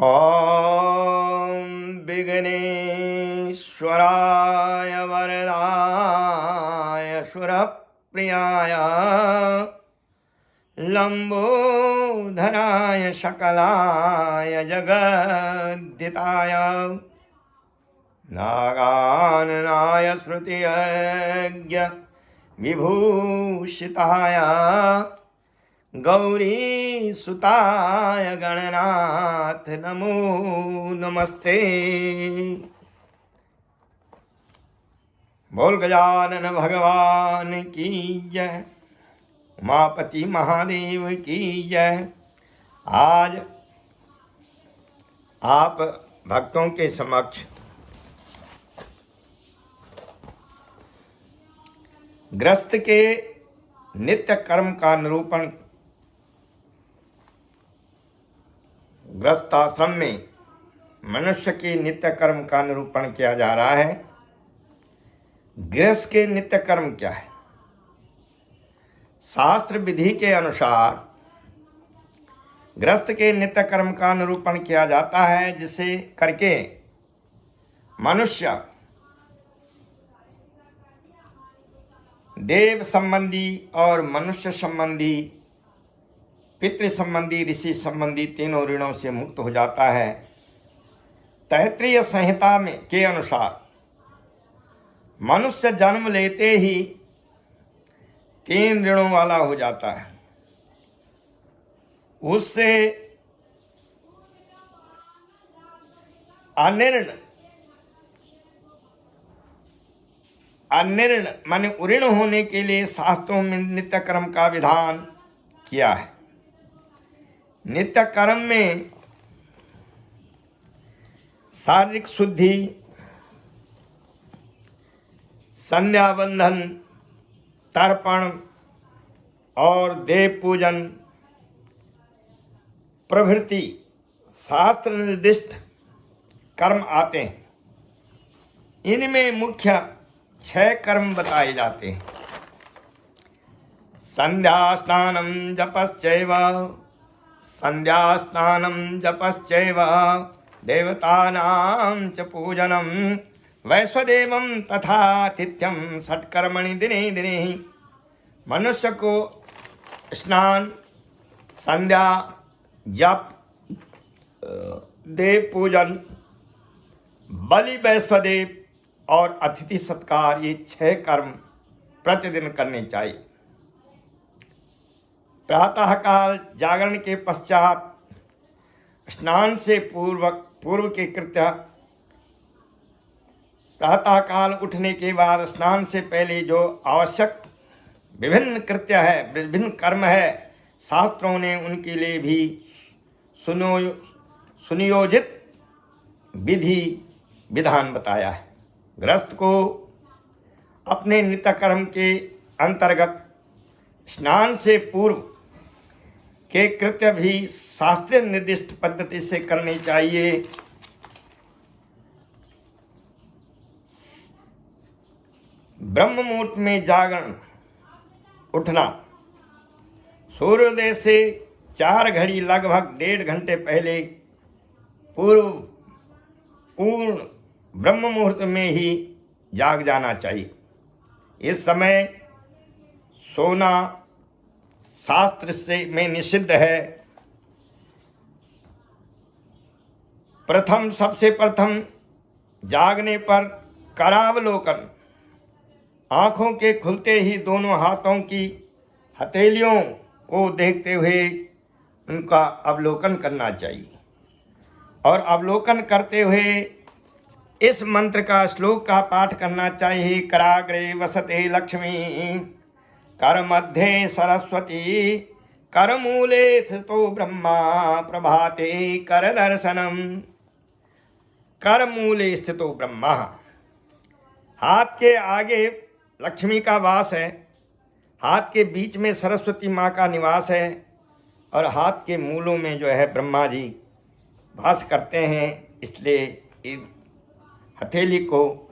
ॐ विघ्नेश्वराय वरदाय सुरप्रियाय लंबोधराय सकलाय जगद्दिताय नागाननाय श्रुतियज्ञ विभूषिताय गौरी सुताय गणनाथ नमो नमस्ते। बोल गजानन भगवान की जय, उमापति महादेव की जय। आज आप भक्तों के समक्ष गृहस्थ के नित्य कर्म का निरूपण, गृहस्थाश्रम में मनुष्य के नित्य कर्म का निरूपण किया जा रहा है। गृहस्थ के नित्य कर्म क्या है? शास्त्र विधि के अनुसार गृहस्थ के नित्य कर्म का निरूपण किया जाता है, जिसे करके मनुष्य देव संबंधी और मनुष्य संबंधी, पितृ संबंधी, ऋषि संबंधी तीनों ऋणों से मुक्त हो जाता है। तैत्रीय संहिता में के अनुसार मनुष्य जन्म लेते ही 3 ऋणों वाला हो जाता है। उससे अनिर्ण माने उऋण होने के लिए शास्त्रों में नित्य कर्म का विधान किया है। नित्य कर्म में शारीरिक शुद्धि, संध्या बंधन, तर्पण और देव पूजन प्रभृति शास्त्र निर्दिष्ट कर्म आते हैं। इनमें मुख्य 6 कर्म बताए जाते हैं। संध्या स्नानम जपश्चैव, संध्या स्नानम जपश्चैव देवतानां च पूजनम वैश्वदेवं तथातिथ्यं षट्कर्मणि दिने दिने। मनुष्य को स्नान, संध्या, जप, देव पूजन, बलि, वैश्वदेव और अतिथि सत्कार, ये 6 कर्म प्रतिदिन करने चाहिए। प्रातःकाल जागरण के पश्चात स्नान से पूर्व के कृत्य, प्रातःकाल उठने के बाद स्नान से पहले जो आवश्यक विभिन्न कृत्य है, विभिन्न कर्म है, शास्त्रों ने उनके लिए भी सुनियोजित विधि विधान बताया है। गृहस्थ को अपने नित्य कर्म के अंतर्गत स्नान से पूर्व के कृत्य भी शास्त्रीय निर्दिष्ट पद्धति से करने चाहिए। ब्रह्म मुहूर्त में जागरण, उठना, सूर्योदय से 4 घड़ी लगभग 1.5 घंटे पहले पूर्ण ब्रह्म मुहूर्त में ही जाग जाना चाहिए। इस समय सोना शास्त्र से में निषिद्ध है। सबसे प्रथम जागने पर करावलोकन, आंखों के खुलते ही दोनों हाथों की हथेलियों को देखते हुए उनका अवलोकन करना चाहिए। और अवलोकन करते हुए इस मंत्र का, श्लोक का पाठ करना चाहिए। कराग्रे वसते लक्ष्मी, कर मध्ये सरस्वती, कर मूले स्थितो ब्रह्मा, प्रभाते कर दर्शनम। कर मूले स्थितो ब्रह्मा, हाथ के आगे लक्ष्मी का वास है, हाथ के बीच में सरस्वती माँ का निवास है और हाथ के मूलों में जो है ब्रह्मा जी वास करते हैं। इसलिए हथेली को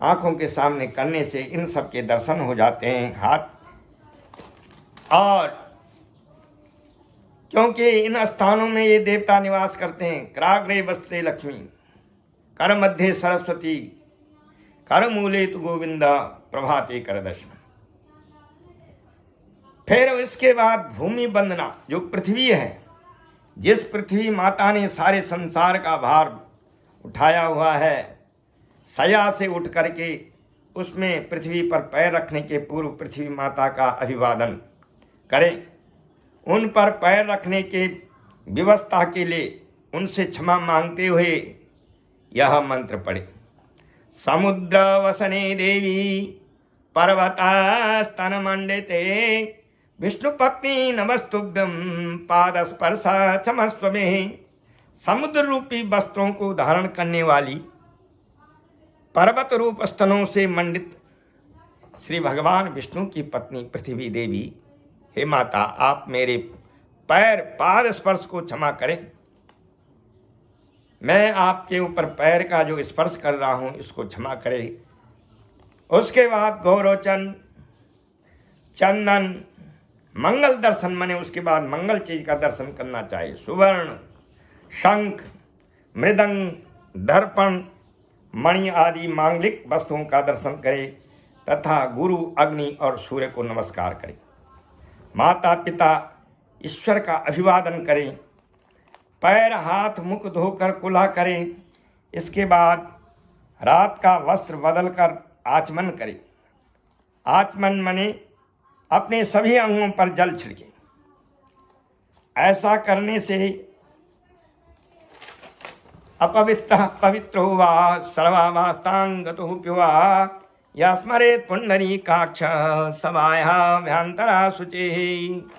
आंखों के सामने करने से इन सब के दर्शन हो जाते हैं। हाथ और क्योंकि इन स्थानों में ये देवता निवास करते हैं। कराग्रे बसते लक्ष्मी, कर मध्य सरस्वती, कर मूले तु गोविंदा, प्रभाते कर दर्शन। फिर इसके बाद भूमि वंदना, जो पृथ्वी है, जिस पृथ्वी माता ने सारे संसार का भार उठाया हुआ है, सया से उठ करके उसमें पृथ्वी पर पैर रखने के पूर्व पृथ्वी माता का अभिवादन करें। उन पर पैर रखने के व्यवस्था के लिए उनसे क्षमा मांगते हुए यह मंत्र पढ़े। समुद्र वसने देवी पर्वतास्तन मंडिते, विष्णु पत्नी नमस्तुभ्यं पादस्पर्श क्षमस्व में। समुद्र रूपी वस्त्रों को धारण करने वाली, पर्वत रूप स्तनों से मंडित श्री भगवान विष्णु की पत्नी पृथ्वी देवी, हे माता, आप मेरे पैर पाद स्पर्श को क्षमा करें। मैं आपके ऊपर पैर का जो स्पर्श कर रहा हूं इसको क्षमा करें। उसके बाद गौरोचन, चंदन, मंगल दर्शन, माने उसके बाद मंगल चीज का दर्शन करना चाहिए। सुवर्ण, शंख, मृदंग, दर्पण, मणि आदि मांगलिक वस्तुओं का दर्शन करें तथा गुरु, अग्नि और सूर्य को नमस्कार करें। माता पिता ईश्वर का अभिवादन करें। पैर हाथ मुख धोकर कुल्ला करें। इसके बाद रात का वस्त्र बदलकर आचमन करें। आचमन माने अपने सभी अंगों पर जल छिड़के। ऐसा करने से अपवित्र पवित्रो वा सर्वावस्थांगतो प्युवा, या स्मरेत् पुंडरीकाक्ष समायाभ्यंतरा शुचि।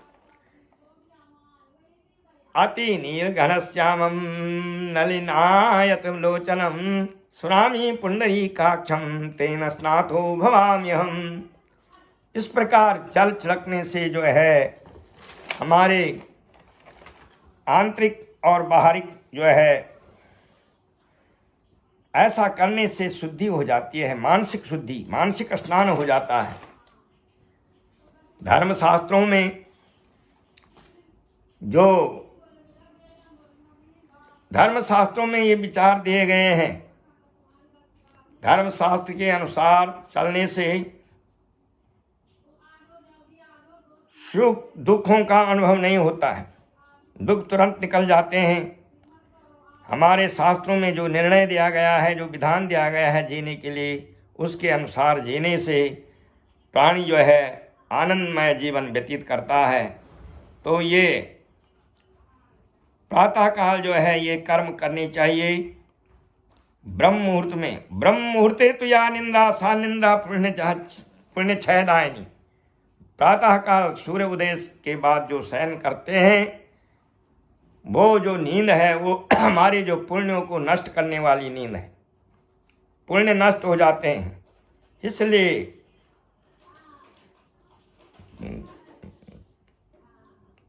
अति नीलघनश्यामं नलिनायतलोचनं, स्मरामि पुंडरीकाक्षं तेन स्नातो भवाम्यहम्। इस प्रकार जल छिड़कने से जो है हमारे आंतरिक और बाहरिक जो है, ऐसा करने से शुद्धि हो जाती है, मानसिक शुद्धि, मानसिक स्नान हो जाता है। धर्मशास्त्रों में ये विचार दिए गए हैं। धर्मशास्त्र के अनुसार चलने से सुख दुखों का अनुभव नहीं होता है, दुख तुरंत निकल जाते हैं। हमारे शास्त्रों में जो निर्णय दिया गया है, जो विधान दिया गया है जीने के लिए, उसके अनुसार जीने से प्राणी जो है आनंदमय जीवन व्यतीत करता है। तो ये प्रातःकाल जो है ये कर्म करनी चाहिए ब्रह्म मुहूर्त में। ब्रह्म मुहूर्ते तो या निंदा सा निंदा पुण्य क्षयदायिनी। प्रातःकाल सूर्य उदय के बाद जो शयन करते हैं, वो जो नींद है वो हमारे जो पुण्यों को नष्ट करने वाली नींद है। पुण्य नष्ट हो जाते हैं, इसलिए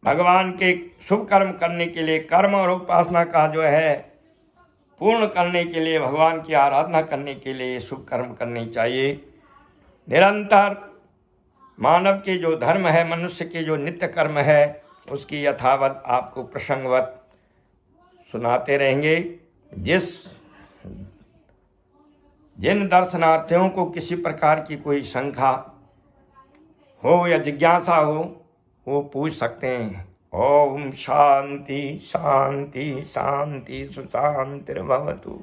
भगवान के शुभ कर्म करने के लिए, कर्म और उपासना का जो है पूर्ण करने के लिए, भगवान की आराधना करने के लिए शुभ कर्म करने चाहिए। निरंतर मानव के जो धर्म है, मनुष्य के जो नित्य कर्म है, उसकी यथावत आपको प्रसंगवत सुनाते रहेंगे। जिन दर्शनार्थियों को किसी प्रकार की कोई शंका हो या जिज्ञासा हो, वो पूछ सकते हैं। ओम शांति शांति शांति सुशांतिर्भवतु।